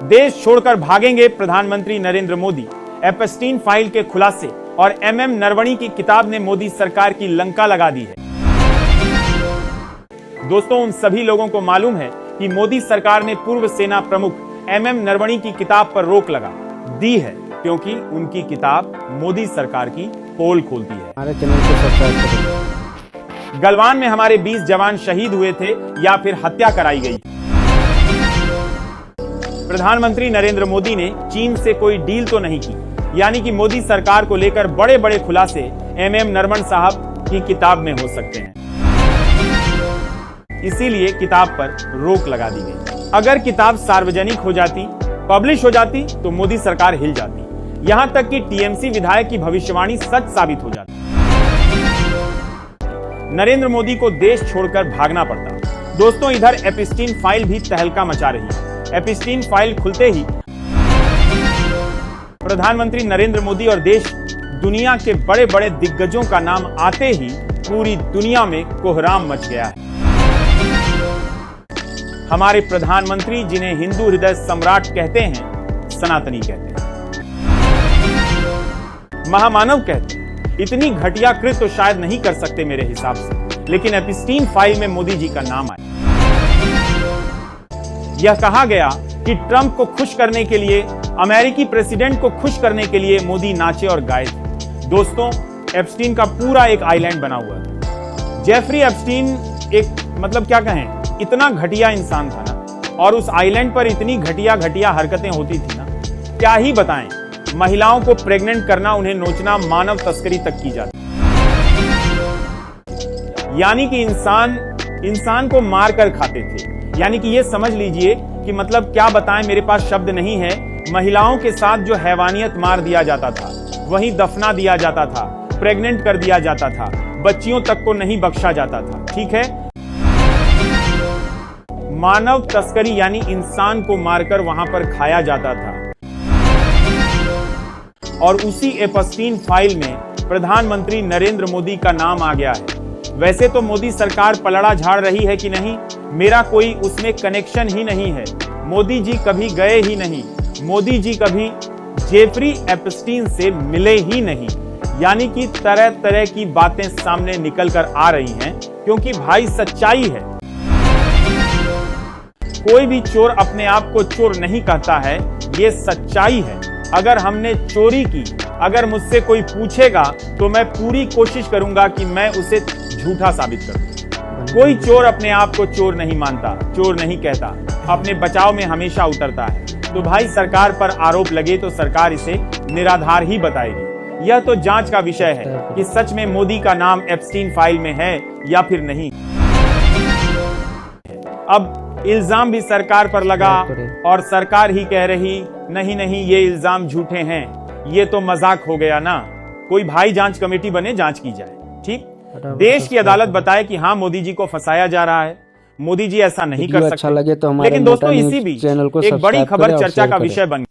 देश छोड़कर भागेंगे प्रधानमंत्री नरेंद्र मोदी। एपस्टीन फाइल के खुलासे और MM नरवणे की किताब ने मोदी सरकार की लंका लगा दी है। दोस्तों, उन सभी लोगों को मालूम है कि मोदी सरकार ने पूर्व सेना प्रमुख MM नरवणे की किताब पर रोक लगा दी है, क्योंकि उनकी किताब मोदी सरकार की पोल खोलती है। हमारे चैनल को सब्सक्राइब करें। गलवान में हमारे 20 जवान शहीद हुए थे या फिर हत्या कराई गई। प्रधानमंत्री नरेंद्र मोदी ने चीन से कोई डील तो नहीं की, यानी कि मोदी सरकार को लेकर बड़े बड़े खुलासे MM नरवणे साहब की किताब में हो सकते हैं। इसीलिए किताब पर रोक लगा दी गई। अगर किताब सार्वजनिक हो जाती, पब्लिश हो जाती, तो मोदी सरकार हिल जाती। यहां तक कि TMC विधायक की भविष्यवाणी सच साबित हो जाती। नरेंद्र मोदी को देश छोड़कर भागना पड़ता। दोस्तों, इधर एपस्टीन फाइल भी तहलका मचा रही है। एपस्टीन फाइल खुलते ही प्रधानमंत्री नरेंद्र मोदी और देश दुनिया के बड़े बड़े दिग्गजों का नाम आते ही पूरी दुनिया में कोहराम मच गया है। हमारे प्रधानमंत्री, जिन्हें हिंदू हृदय सम्राट कहते हैं, सनातनी कहते हैं, महामानव कहते हैं, इतनी घटिया कृत्य तो शायद नहीं कर सकते मेरे हिसाब से, लेकिन एपस्टीन फाइल में मोदी जी का नाम आया। यह कहा गया कि ट्रंप को खुश करने के लिए, अमेरिकी प्रेसिडेंट को खुश करने के लिए मोदी नाचे और गाए थे। दोस्तों, एप्स्टीन का पूरा एक आइलैंड बना हुआ है। जेफरी एप्स्टीन एक क्या कहें, इतना घटिया इंसान था ना, और उस आइलैंड पर इतनी घटिया घटिया हरकतें होती थी ना, क्या ही बताएं। महिलाओं को प्रेग्नेंट करना, उन्हें नोचना, मानव तस्करी तक की जाती। यानी कि इंसान को मार कर खाते थे। यानी कि ये समझ लीजिए कि क्या बताएं, मेरे पास शब्द नहीं है। महिलाओं के साथ जो हैवानियत मार दिया जाता था, वहीं दफना दिया जाता था, प्रेग्नेंट कर दिया जाता था, बच्चियों तक को नहीं बख्शा जाता था। ठीक है, मानव तस्करी, यानी इंसान को मारकर वहां पर खाया जाता था। और उसी एपस्टीन फाइल में प्रधानमंत्री नरेंद्र मोदी का नाम आ गया है। वैसे तो मोदी सरकार पलड़ा झाड़ रही है कि नहीं, मेरा कोई उसमें कनेक्शन ही नहीं है। मोदी जी कभी गए ही नहीं, मोदी जी कभी जेफरी एपस्टीन से मिले ही नहीं। यानी कि तरह तरह की बातें सामने निकल कर आ रही हैं, क्योंकि भाई सच्चाई है। कोई भी चोर अपने आप को चोर नहीं कहता है, ये सच्चाई है। अगर हमने चोरी की, अगर मुझसे कोई पूछेगा, तो मैं पूरी कोशिश करूंगा कि मैं उसे झूठा साबित करूं। कोई चोर अपने आप को चोर नहीं मानता, चोर नहीं कहता, अपने बचाव में हमेशा उतरता है। तो भाई, सरकार पर आरोप लगे तो सरकार इसे निराधार ही बताएगी। यह तो जांच का विषय है कि सच में मोदी का नाम एप्स्टीन फाइल में है या फिर नहीं। अब इल्जाम भी सरकार पर लगा और सरकार ही कह रही नहीं नहीं, ये इल्जाम झूठे हैं। ये तो मजाक हो गया ना। कोई भाई जांच कमेटी बने, जांच की जाए। ठीक, देश की अदालत बताए कि हाँ, मोदी जी को फंसाया जा रहा है, मोदी जी ऐसा नहीं कर सकते। अच्छा लगे तो लेकिन दोस्तों, इसी बीच एक बड़ी खबर चर्चा का विषय बन